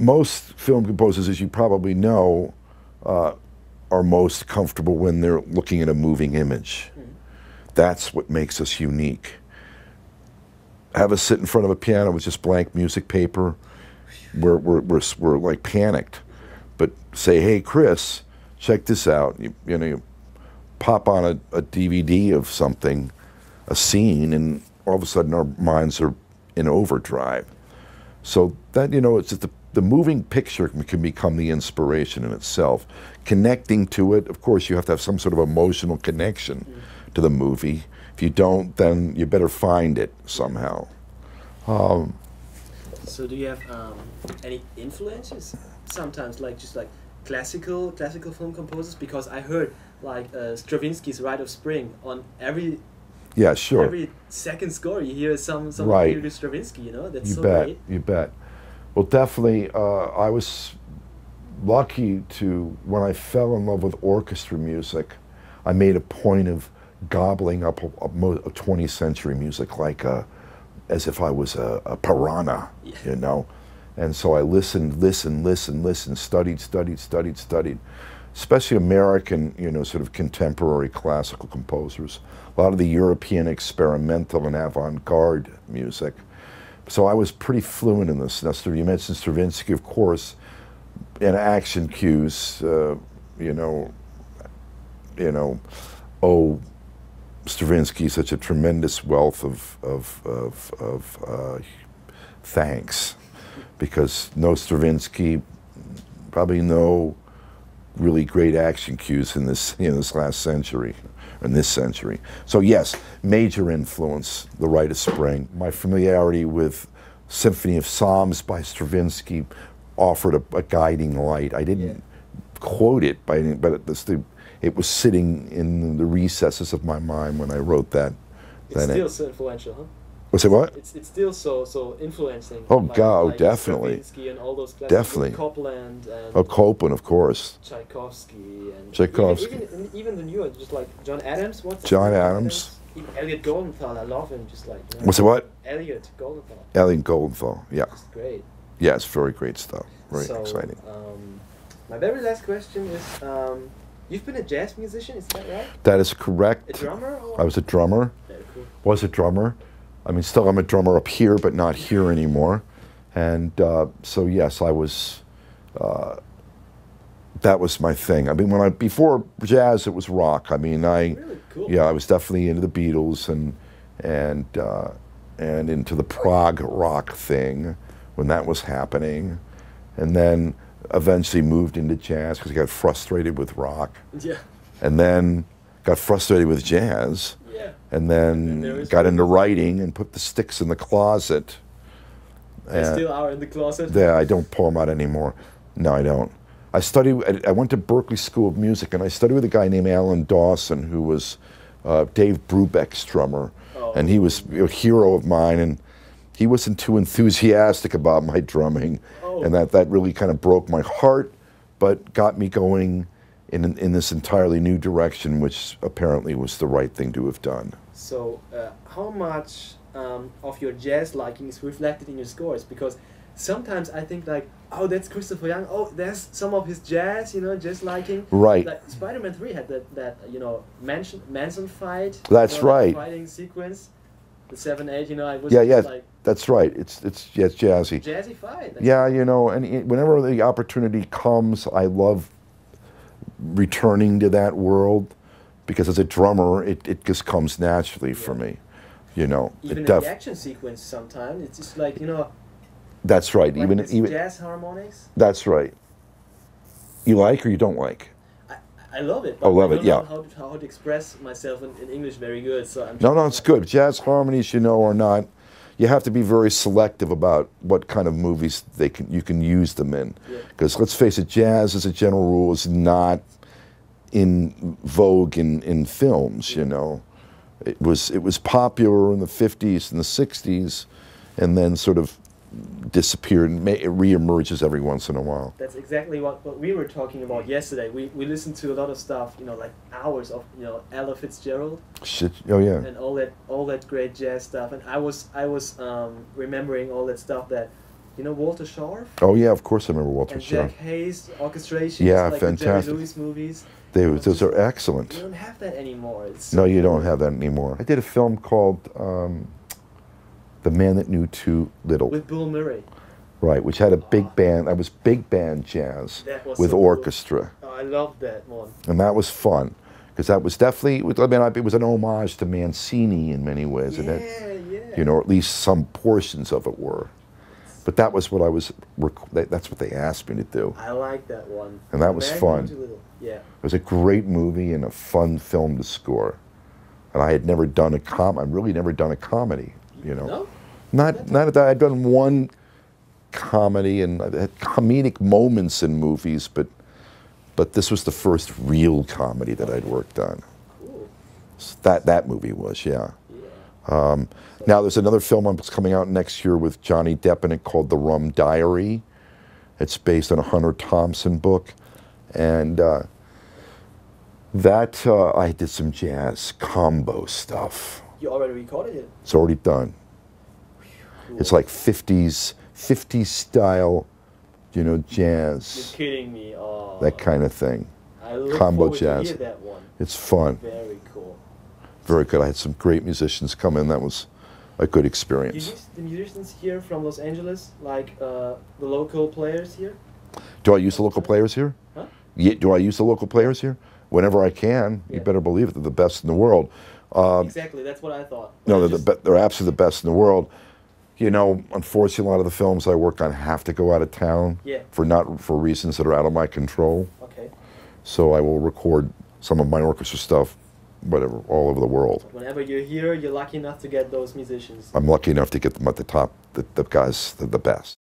most film composers, as you probably know, are most comfortable when they're looking at a moving image. That's what makes us unique. Have us sit in front of a piano with just blank music paper, we're like panicked. But say, hey, Chris, check this out. You pop on a DVD of something, a scene, and all of a sudden our minds are in overdrive. So that, it's just the moving picture can become the inspiration in itself. Connecting to it, of course, you have to have some sort of emotional connection to the movie. If you don't, then you better find it somehow. So do you have any influences sometimes, like just like classical film composers? Because I heard like Stravinsky's Rite of Spring on every every second score you hear some right. Stravinsky, that's so great. You bet. Well, definitely, I was lucky to, when I fell in love with orchestra music, I made a point of gobbling up a 20th century music like as if I was a piranha, And so I listened, studied, especially American, sort of contemporary classical composers. A lot of the European experimental and avant-garde music. So I was pretty fluent in this. Now, you mentioned Stravinsky, of course, and action cues, Stravinsky, such a tremendous wealth of thanks, because no Stravinsky, probably no really great action cues in this last century, in this century. So yes, major influence, the Rite of Spring. My familiarity with Symphony of Psalms by Stravinsky offered a guiding light. I didn't quote it but it was sitting in the recesses of my mind when I wrote that. It's still so influential, huh? What's it, what? It's still so influencing. Oh, God, definitely. Stravinsky and all those classics. Definitely. Copland and... Oh, Copland, of course. Tchaikovsky and... Tchaikovsky. Even the newer, just like John Adams. John Adams. Even Elliot Goldenthal, I love him, just like... What's it, what? Elliot Goldenthal. Elliot Goldenthal, yeah. That's great. Yeah, it's very great stuff. Very exciting. My very last question is, you've been a jazz musician, is that right? That is correct. A drummer? Or? I was a drummer. Very cool. Was a drummer. I mean, still I'm a drummer up here, but not here anymore. And so yes, I was, that was my thing. I mean, before jazz, it was rock. I mean, Really cool. Yeah, I was definitely into the Beatles and into the prog rock thing when that was happening. And then eventually moved into jazz because I got frustrated with rock. Yeah. And then got frustrated with jazz. Yeah. And then got into writing and put the sticks in the closet. They still are in the closet? Yeah, I don't pull them out anymore. No, I don't. I went to Berklee School of Music, and I studied with a guy named Alan Dawson, who was Dave Brubeck's drummer. Oh. And he was a hero of mine, and he wasn't too enthusiastic about my drumming. Oh. And that really kind of broke my heart, but got me going in this entirely new direction, which apparently was the right thing to have done. So how much of your jazz liking is reflected in your scores? Because sometimes I think like, oh, that's Christopher Young, oh, there's some of his jazz, jazz liking. Right. Like Spider-Man 3 had that Manson fight. That's right. Fighting sequence, the 7/8, I was like... That's right. It's jazzy. Jazzy fight. Yeah, and whenever the opportunity comes, I love returning to that world, because as a drummer, it just comes naturally for me, Even in the action sequence, sometimes it's just like That's right. Like even jazz harmonics. That's right. You like or you don't like? I love it. I love it. Yeah. How to express myself in English very good. So I'm no, it's good. Jazz harmonies, are not. You have to be very selective about what kind of movies you can use them in, because let's face it, jazz as a general rule is not in vogue in films. It was popular in the 50s and the 60s, and then sort of disappeared and it re-emerges every once in a while. That's exactly what we were talking about yesterday. We listened to a lot of stuff, like hours of Ella Fitzgerald. Shit. Oh yeah. And all that great jazz stuff. And I was remembering all that stuff that You know Walter Scharf? Oh yeah, of course I remember Walter And Scharf. Jack Hayes orchestration. Yeah, like fantastic. The Jerry Lewis movies. Those are excellent. You don't have that anymore. It's No, you don't have that anymore. I did a film called The Man That Knew Too Little. With Bill Murray. Right, which had a big band. That was big band jazz with so orchestra. Cool. Oh, I love that one. And that was fun. Because that was definitely, I mean, it was an homage to Mancini in many ways. Yeah, yeah. You know, or at least some portions of it were. But that was what that's what they asked me to do. I like that one. And that was fun. Yeah. It was a great movie and a fun film to score. And I had never done I'd really never done a comedy, you know. No? Not that I'd done one comedy and I had comedic moments in movies, but this was the first real comedy that I'd worked on. Cool. So that movie was, yeah. Now there's another film that's coming out next year with Johnny Depp in it called The Rum Diary. It's based on a Hunter Thompson book, and I did some jazz combo stuff. You already recorded it? It's already done. Cool. It's like 50s style, you know, jazz. You're kidding me. Oh. That kind of thing. I look combo forward jazz. to hear that one. It's fun. Very cool. Very good. I had some great musicians come in. That was a good experience. You use the musicians here from Los Angeles, like the local players here? Do I use the local players here? Huh? Yeah, do I use the local players here? Whenever I can. Yeah. You better believe it. They're the best in the world. Exactly. That's what I thought. No, they're absolutely the best in the world. You know, unfortunately, a lot of the films I work on have to go out of town for reasons that are out of my control. Okay. So I will record some of my orchestra stuff, whatever, all over the world. Whenever you're here, you're lucky enough to get those musicians. I'm lucky enough to get them at the top, the guys, the best.